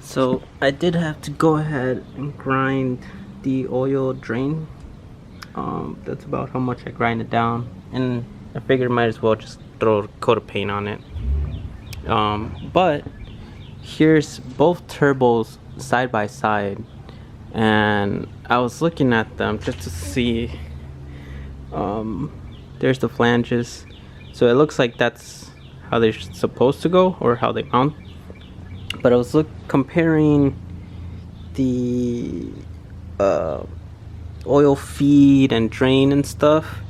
So I did have to go ahead and grind the oil drain. That's about how much I grind it down, and I figured might as well just throw a coat of paint on it. But here's both turbos side by side, and I was looking at them just to see. There's the flanges, so it looks like that's how they're supposed to go, or how they mount. But I was comparing the oil feed and drain and stuff,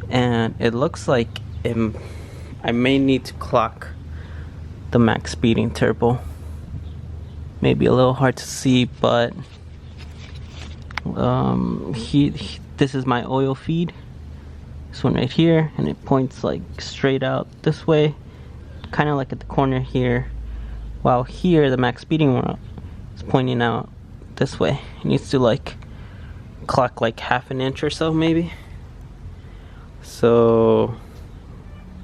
and it looks like I may need to clock the Maxpeeding turbo. Maybe a little hard to see, but this is my oil feed. This one right here, and it points like straight out this way, kind of like at the corner here, while here the Maxpeeding one is pointing out this way. It needs to like clock like half an inch or so maybe. So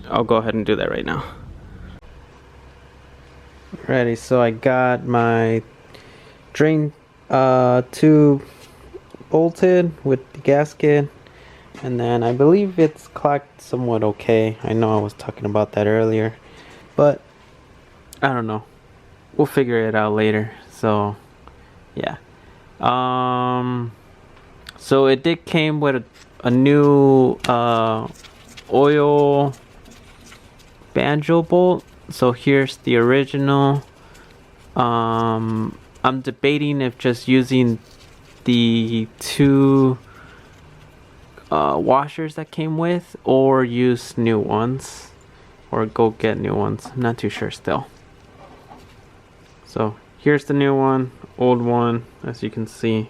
I'll go ahead and do that right now. Alrighty, so I got my drain tube bolted with the gasket, and then I believe it's clocked somewhat okay. I know I was talking about that earlier, but I don't know, we'll figure it out later. So yeah, so it did came with a new oil banjo bolt. So here's the original. I'm debating if just using the two washers that came with, or use new ones, or go get new ones. I'm not too sure still. So here's the new one, old one, as you can see.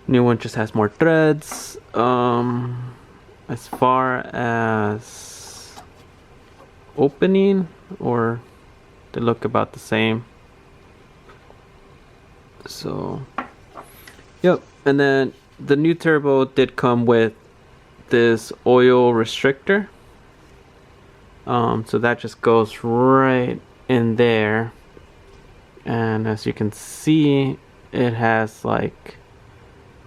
New one just has more threads. As far as opening, or they look about the same. So yep, and then the new turbo did come with this oil restrictor. So that just goes right in there, and as you can see, it has like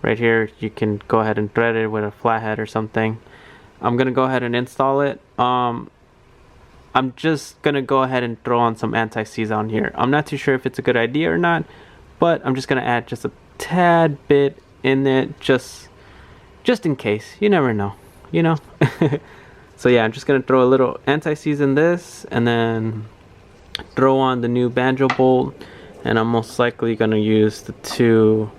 right here, you can go ahead and thread it with a flathead or something. I'm gonna go ahead and install it. I'm just gonna go ahead and throw on some anti-seize on here. I'm not too sure if it's a good idea or not, but I'm just gonna add just a tad bit in it, just in case. You never know, you know. So yeah, I'm just gonna throw a little anti-seize in this, and then throw on the new banjo bolt, and I'm most likely gonna use the two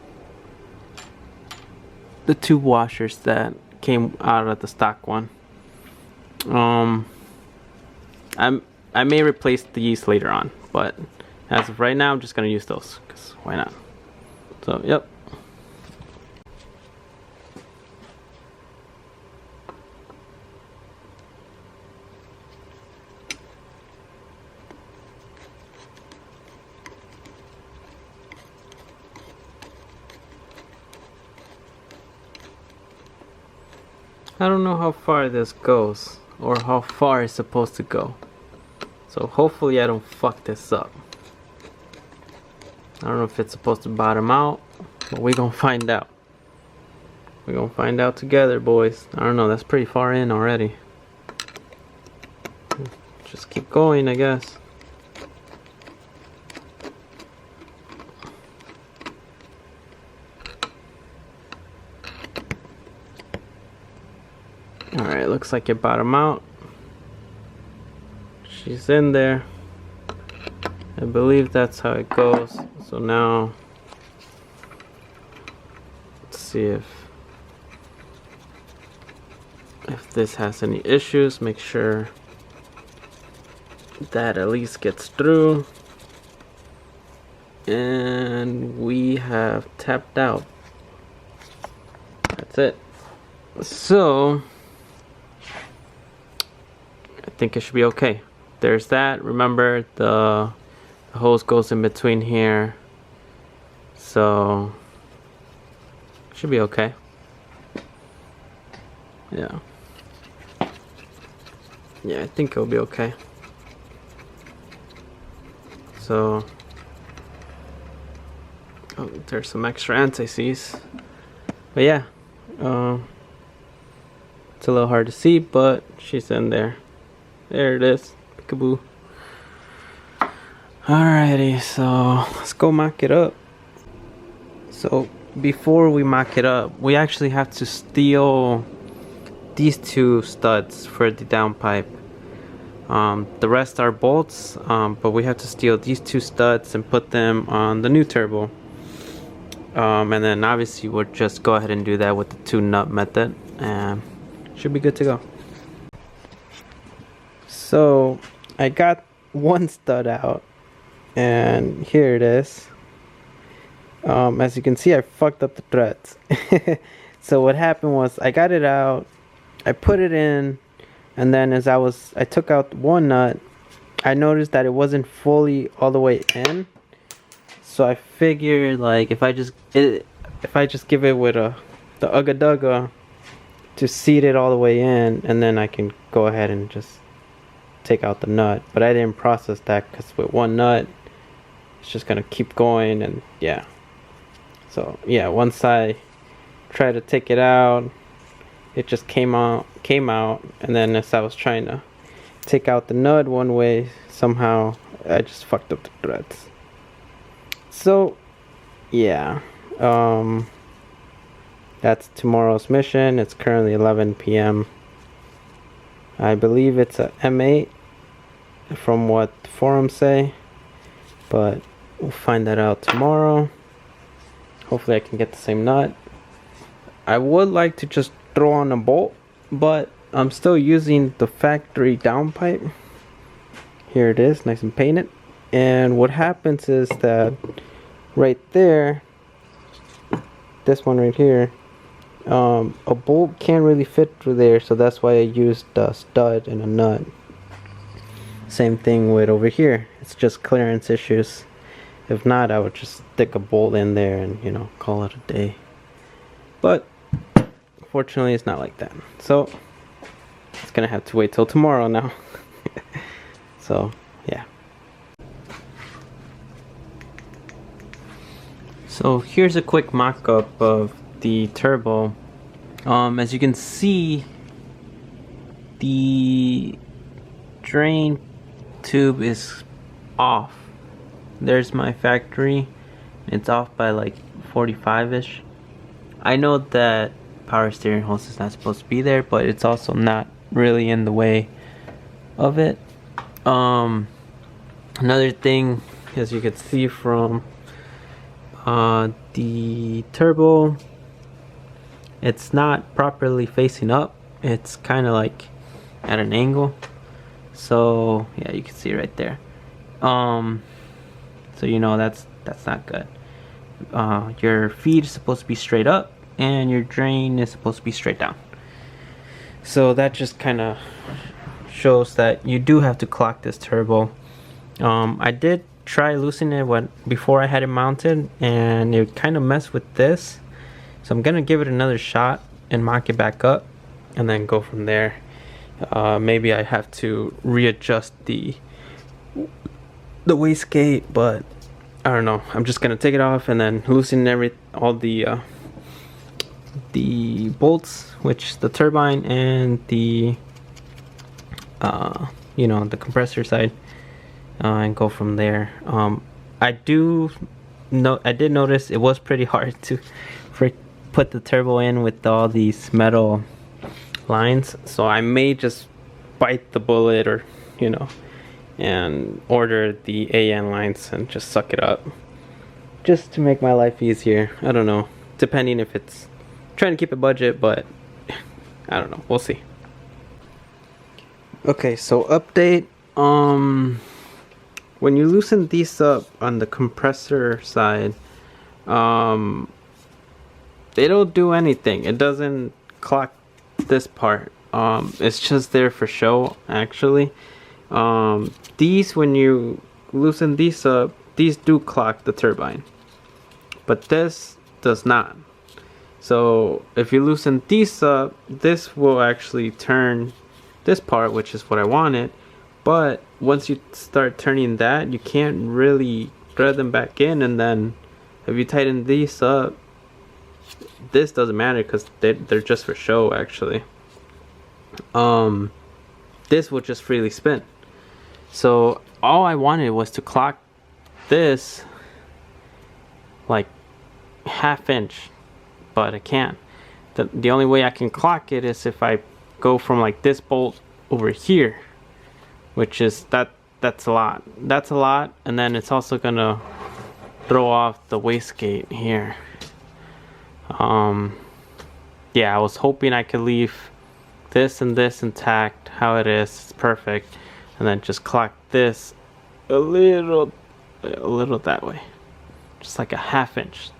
washers that came out of the stock one. I may replace these later on, but as of right now, I'm just gonna use those, because why not? So yep. I don't know how far this goes, or how far it's supposed to go. So hopefully I don't fuck this up. I don't know if it's supposed to bottom out, but we're gonna find out. We're gonna find out together, boys. I don't know, that's pretty far in already. Just keep going, I guess. Alright, looks like it bottomed out. She's in there. I believe that's how it goes. So now, let's see if this has any issues. Make sure that at least gets through. And we have tapped out. That's it. So I think it should be okay. There's that. Remember, the hose goes in between here, so should be okay. Yeah, I think it'll be okay. So oh, there's some extra anti-seize, but yeah, it's a little hard to see, but she's in there. There it is, peekaboo. Alrighty, so let's go mock it up. So before we mock it up, we actually have to steal these two studs for the downpipe. The rest are bolts, but we have to steal these two studs and put them on the new turbo. And then obviously we'll just go ahead and do that with the 2-nut method, and should be good to go. So I got one stud out, and here it is. As you can see, I fucked up the threads. So what happened was I got it out, I put it in, and then as I took out one nut, I noticed that it wasn't fully all the way in. So I figured, like, if I just give it with the Ugga Dugga to seat it all the way in, and then I can go ahead and just take out the nut. But I didn't process that, because with one nut it's just gonna keep going, and yeah. So yeah, once I tried to take it out, it just came out, and then as I was trying to take out the nut one way, somehow I just fucked up the threads. So yeah, that's tomorrow's mission. It's currently 11 p.m. I believe it's a M8 from what the forums say, but we'll find that out tomorrow. Hopefully I can get the same nut. I would like to just throw on a bolt, but I'm still using the factory downpipe. Here it is, nice and painted. And what happens is that right there, this one right here, a bolt can't really fit through there, so that's why I used a stud and a nut. Same thing with over here, it's just clearance issues. If not, I would just stick a bolt in there and, you know, call it a day. But fortunately it's not like that, so it's gonna have to wait till tomorrow now. So yeah. So here's a quick mock-up of the turbo. As you can see, the drain tube is off. There's my factory. It's off by like 45-ish. I know that power steering hose is not supposed to be there, but it's also not really in the way of it. Another thing, as you can see from the turbo, it's not properly facing up. It's kind of like at an angle. So yeah, you can see right there. So you know that's not good. Your feed is supposed to be straight up, and your drain is supposed to be straight down. So that just kind of shows that you do have to clock this turbo. I did try loosening it before I had it mounted, and it kind of messed with this. So I'm gonna give it another shot and mock it back up, and then go from there. Maybe I have to readjust the wastegate, but I don't know. I'm just gonna take it off and then loosen all the bolts, which the turbine and the you know, the compressor side, and go from there. I did notice it was pretty hard to put the turbo in with all these metal lines, so I may just bite the bullet, or you know, and order the AN lines and just suck it up, just to make my life easier. I don't know, depending if it's trying to keep a budget, but I don't know, we'll see. Okay, so update. When you loosen these up on the compressor side, they don't do anything. It doesn't clock this part. It's just there for show, actually. These, when you loosen these up, these do clock the turbine, but this does not. So if you loosen these up, this will actually turn this part, which is what I wanted, But once you start turning that, you can't really thread them back in, and then if you tighten these up, this doesn't matter because they're just for show actually. This will just freely spin. So all I wanted was to clock this like ½ inch, but I can't. The only way I can clock it is if I go from like this bolt over here, which is that's a lot. That's a lot, and then it's also gonna throw off the wastegate here. Yeah, I was hoping I could leave this and this intact how it is. It's perfect, and then just clock this a little that way, just like a ½ inch.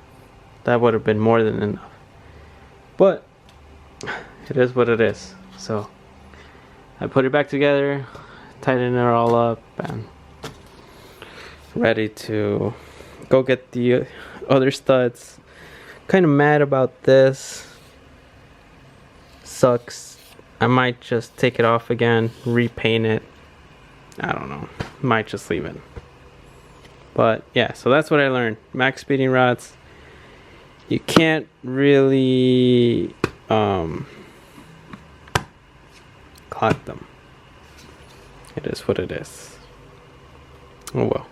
That would have been more than enough, but it is what it is. So I put it back together, tighten it all up, and ready to go get the other studs. Kind of mad about this. Sucks. I might just take it off again, repaint it. I don't know. Might just leave it. But yeah, so that's what I learned. Maxpeedingrods, you can't really clock them. It is what it is. Oh well.